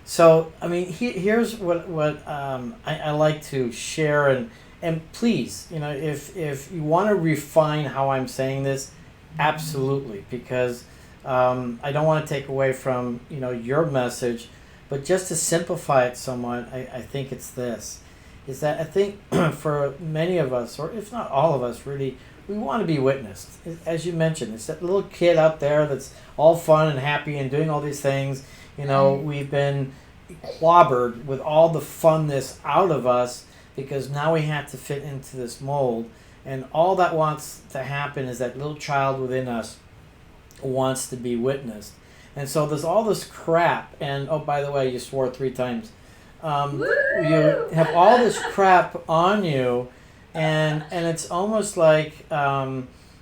So, I mean, here's what I like to share, and please, you know, if you want to refine how I'm saying this, absolutely, because I don't want to take away from, you know, your message, but just to simplify it somewhat, I think it's this, is that I think for many of us, or if not all of us, really, we want to be witnessed. As you mentioned, it's that little kid out there that's all fun and happy and doing all these things. You know, we've been clobbered with all the funness out of us because now we have to fit into this mold. And all that wants to happen is that little child within us wants to be witnessed. And so there's all this crap. And, oh, by the way, you swore 3 times. You have all this crap on you. And it's almost like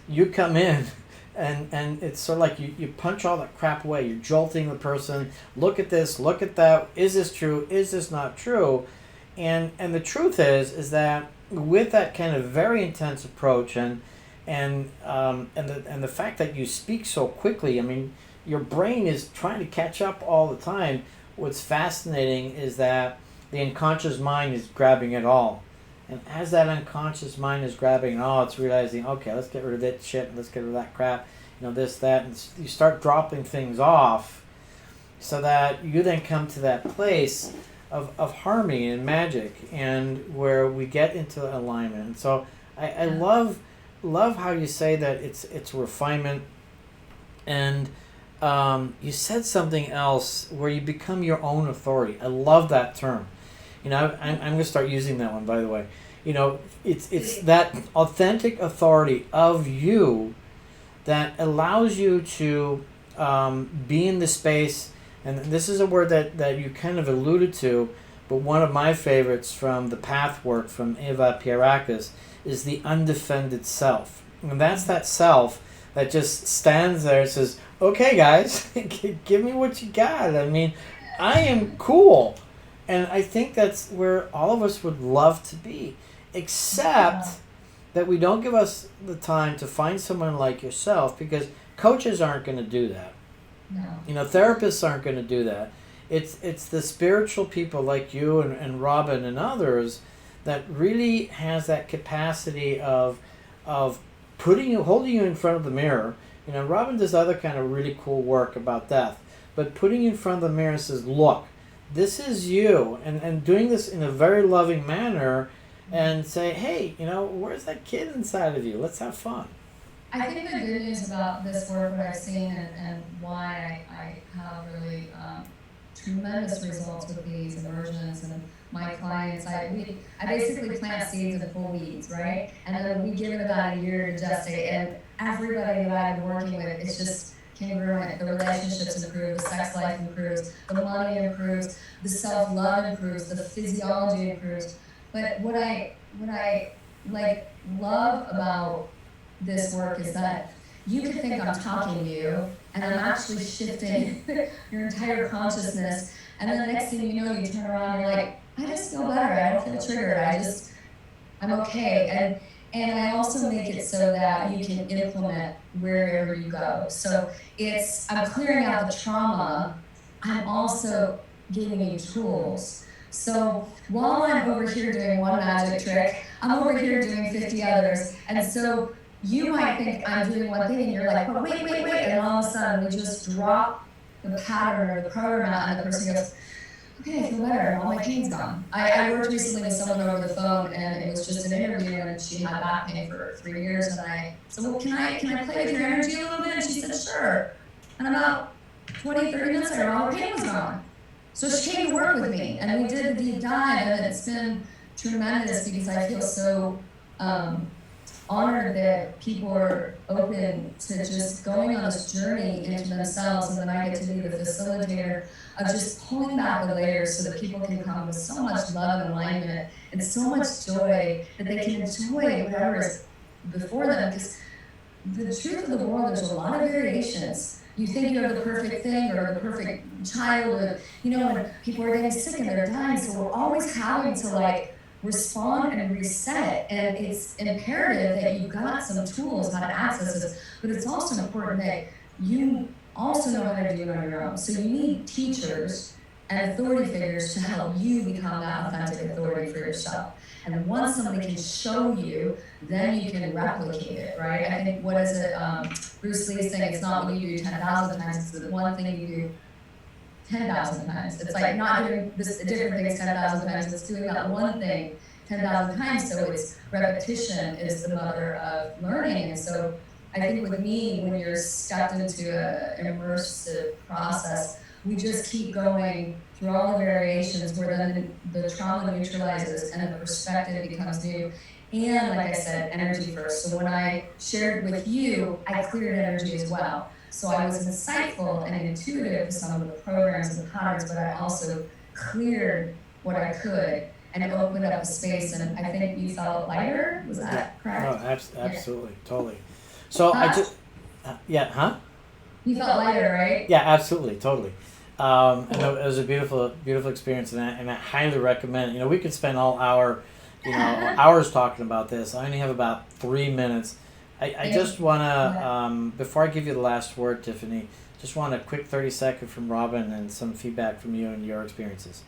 you come in and it's sort of like you punch all that crap away. You're jolting the person. Look at this, look at that. Is this true? Is this not true? And the truth is that with that kind of very intense approach and the fact that you speak so quickly, I mean, your brain is trying to catch up all the time. What's fascinating is that the unconscious mind is grabbing it all. And as that unconscious mind is grabbing it all, it's realizing, okay, let's get rid of that shit, let's get rid of that crap, you know, this, that, and you start dropping things off so that you then come to that place of harmony and magic, and where we get into alignment. And so I love how you say that it's refinement, and you said something else where you become your own authority. I love that term. You know, I'm going to start using that one, by the way. You know, it's that authentic authority of you that allows you to be in the space. And this is a word that you kind of alluded to, but one of my favorites from the path work from Eva Pierrakis is the undefended self. And that's that self that just stands there and says, okay, guys, give me what you got. I mean, I am cool. And I think that's where all of us would love to be, except that we don't give us the time to find someone like yourself, because coaches aren't going to do that. No. You know, therapists aren't going to do that. It's the spiritual people like you and Robin and others that really has that capacity of holding you in front of the mirror. You know, Robin does other kind of really cool work about death, but putting you in front of the mirror says, look, this is you, and doing this in a very loving manner, and say, hey, you know, where's that kid inside of you? Let's have fun. I think the good news about this work, what I've seen, and why I have really tremendous results with these immersions and my clients, I basically plant seeds and pull weeds, right? And then we give it about a year to gestate, and everybody that I've been working with, it's just congruent. The relationships improve, the sex life improves, the money improves, the self-love improves, the physiology improves. But what I like love about this work is that you could think I'm talking to you, and I'm actually shifting your entire consciousness, and then the next thing you know, you turn around and you're like, I just feel better, I don't feel triggered, I'm okay. And I also make it so that you can implement wherever you go. So I'm clearing out the trauma, I'm also giving you tools. So while I'm over here doing one magic trick, I'm over here doing 50 others. And so you might think I'm doing one thing and you're like, but wait. And all of a sudden we just drop the pattern or the program out and the person goes, okay, I feel better, all my pain's gone. I worked recently with someone over the phone and it was just an interview and she had back pain for 3 years and I said, well, can I play with your energy a little bit? And she said, sure. And about 20, 30 minutes later, all her pain was gone. So she came to work with me and we did the deep dive and it's been tremendous because I feel so honored that people are open to just going on this journey into themselves, and then I get to be the facilitator of just pulling back the layers so that people can come with so much love and alignment and so much joy that they can enjoy whatever is before them. Because the truth of the world, there's a lot of variations. You think you have the perfect thing or the perfect child, when people are getting sick and they're dying, so we're always having to respond and reset, and it's imperative that you've got some tools how to access this, but it's also important that you also know how to do it on your own. So you need teachers and authority figures to help you become that authentic authority for yourself. And once somebody can show you, then you can replicate it, right? I think, what is it, Bruce Lee's saying, it's not what you do 10,000 times, it's the one thing you do 10,000 times. It's like not doing different things 10,000 times, it's doing that one thing 10,000 times. So it's repetition is the mother of learning. And so I think with me, when you're stepped into an immersive process, we just keep going through all the variations where then the trauma neutralizes and the perspective becomes new. And like I said, energy first. So when I shared with you, I cleared energy as well. So I was insightful and intuitive to some of the programs and the patterns, but I also cleared what I could and opened up a space. And I think you felt lighter. Was that correct? Oh, absolutely, yeah. Totally. So I just, You felt lighter, right? Yeah, absolutely, totally. And it was a beautiful experience, and I highly recommend. We could spend all hours talking about this. I only have about 3 minutes. I just want to, before I give you the last word, Tiffany, just want a quick 30-second from Robin and some feedback from you and your experiences.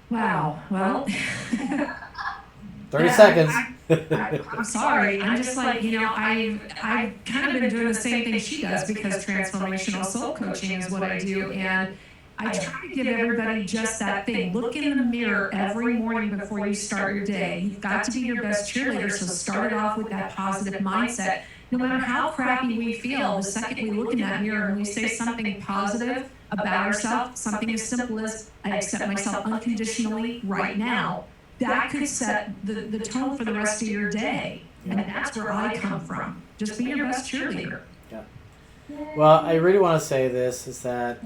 Wow. Well, 30 seconds. I'm sorry. I'm just like, I've kind of been doing the same thing she does because transformational soul coaching is what I do. And I try to give everybody just that thing. Look in the mirror every morning before you start your day. You've got to be your best cheerleader, so start it off with that positive mindset. No matter how crappy we feel, the second we look in that mirror and we say something positive about ourselves, something as simple as, I accept myself unconditionally right now, that could set the tone for the rest of your day. And that's where I come from. Just be your best cheerleader. Yeah. Well, I really want to say this, is that,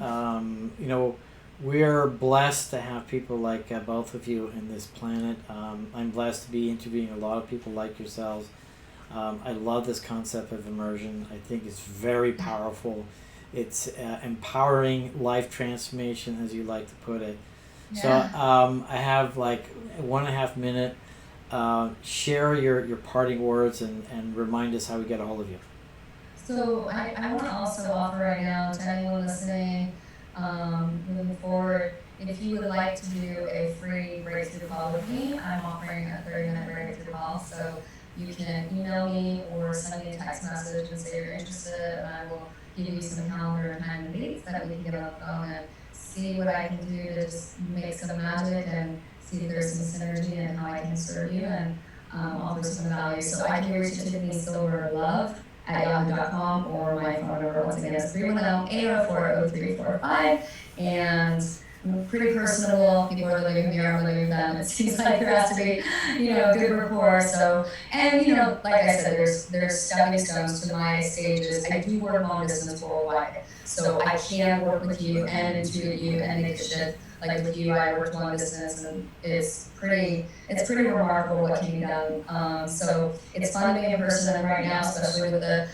we're blessed to have people like both of you in this planet. I'm blessed to be interviewing a lot of people like yourselves. I love this concept of immersion. I think it's very powerful. It's empowering life transformation, as you like to put it. Yeah. So I have 1.5 minute. Share your parting words and remind us how we get a hold of you. So I want to also offer right now to anyone listening, moving forward, if you would like to do a free breakthrough call with me, I'm offering a 30-minute breakthrough call. So you can email me or send me a text message and say you're interested, and I will give you some calendar and time and dates that we can get on the phone and see what I can do to just make some magic and see if there's some synergy and how I can serve you and offer some value. So I can reach Tiffany Silver Love at yahoo.com, or my phone number once again is 310-804-0345. And pretty personable. People are living with me, I'm living with them. It seems like there has to be, good rapport. So, and like I said, there's stepping stones to my stages. I do work long distance worldwide, so I can work with you and intuit you and make a shift. Like with you, I worked long distance, and it's pretty remarkable what can be done. So it's fun being in person, and right now, especially with the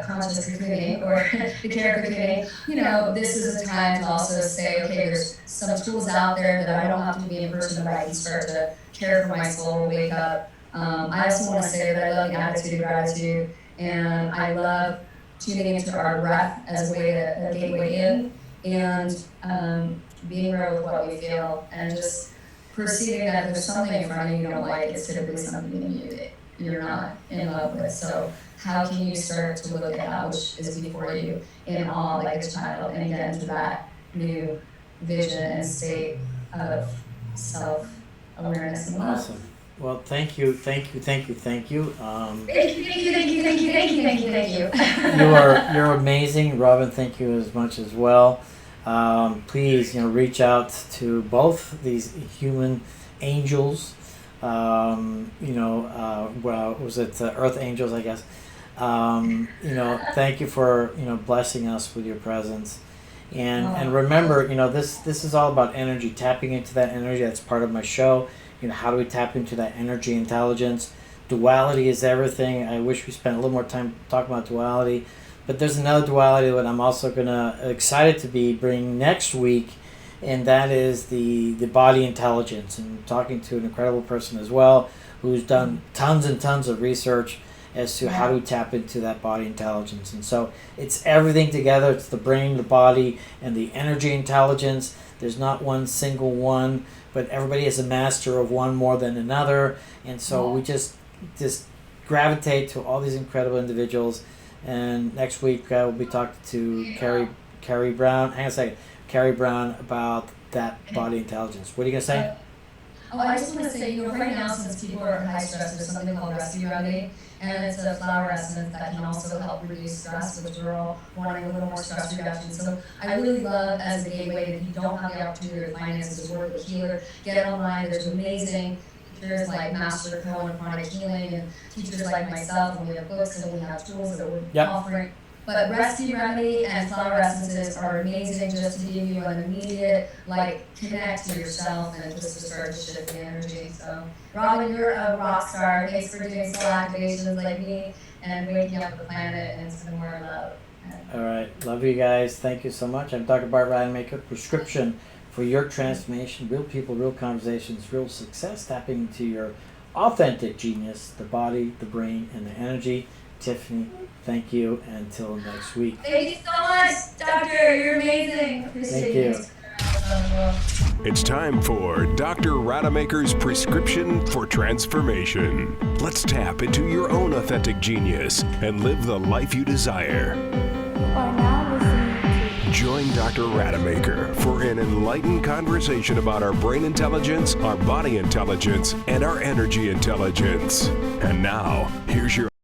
conscious cocooning or the care cocooning, this is a time to also say, okay, there's some tools out there that I don't have to be in person, but I can start to care for my soul, wake up. I also want to say that I love the attitude of gratitude, and I love tuning into our breath as a gateway in, and being real with what we feel, and just perceiving that if there's something in front of you don't like, it's typically something in you that you're not in love with. So how can you start to look at that which is before you in awe like a child, and get into that new vision and state of self-awareness and love. Awesome. Well, thank you. Thank you. Thank you. You're amazing, Robin. Thank you as much as well. Please, reach out to both these human angels. Was it Earth Angels, I guess? Thank you for blessing us with your presence, and remember, this is all about energy, tapping into that energy. That's part of my show. How do we tap into that energy intelligence? Duality is everything. I wish we spent a little more time talking about duality, but there's another duality that I'm also excited to be bringing next week, and that is the body intelligence. And I'm talking to an incredible person as well who's done tons and tons of research as to how do we tap into that body intelligence. And so it's everything together. It's the brain, the body, and the energy intelligence. There's not one single one, but everybody is a master of one more than another. And so we just gravitate to all these incredible individuals. And next week we'll be talking to Carrie Brown. Hang on a second. Carrie Brown about that body intelligence. What are you going to say? I just want to say, right now, since people are high stress, there's something called Rescue Remedy, and it's a flower essence that can also help reduce stress, which we're all wanting a little more stress reduction. So I really love, as a gateway, that if you don't have the opportunity or finances to work with a healer, get online. There's amazing teachers like Master Cohen, Chronic Healing, and teachers like myself, and we have books and we have tools that we're offering. But Rescue Remedy and flower essences are amazing just to give you an immediate, connect to yourself and just to start to shift the energy. So, Robin, you're a rock star. Thanks for doing soul activations like me and waking up the planet and some more love. All right. Love you guys. Thank you so much. I'm Dr. Bart Rademaker. Prescription for your transformation. Real people, real conversations, real success. Tapping into your authentic genius, the body, the brain, and the energy. Tiffany, thank you. Until next week. Thank you so much, Doctor. You're amazing. Appreciate you. It's time for Dr. Rademaker's prescription for transformation. Let's tap into your own authentic genius and live the life you desire. You are now listening to Join Dr. Rademaker for an enlightened conversation about our brain intelligence, our body intelligence, and our energy intelligence. And now, here's your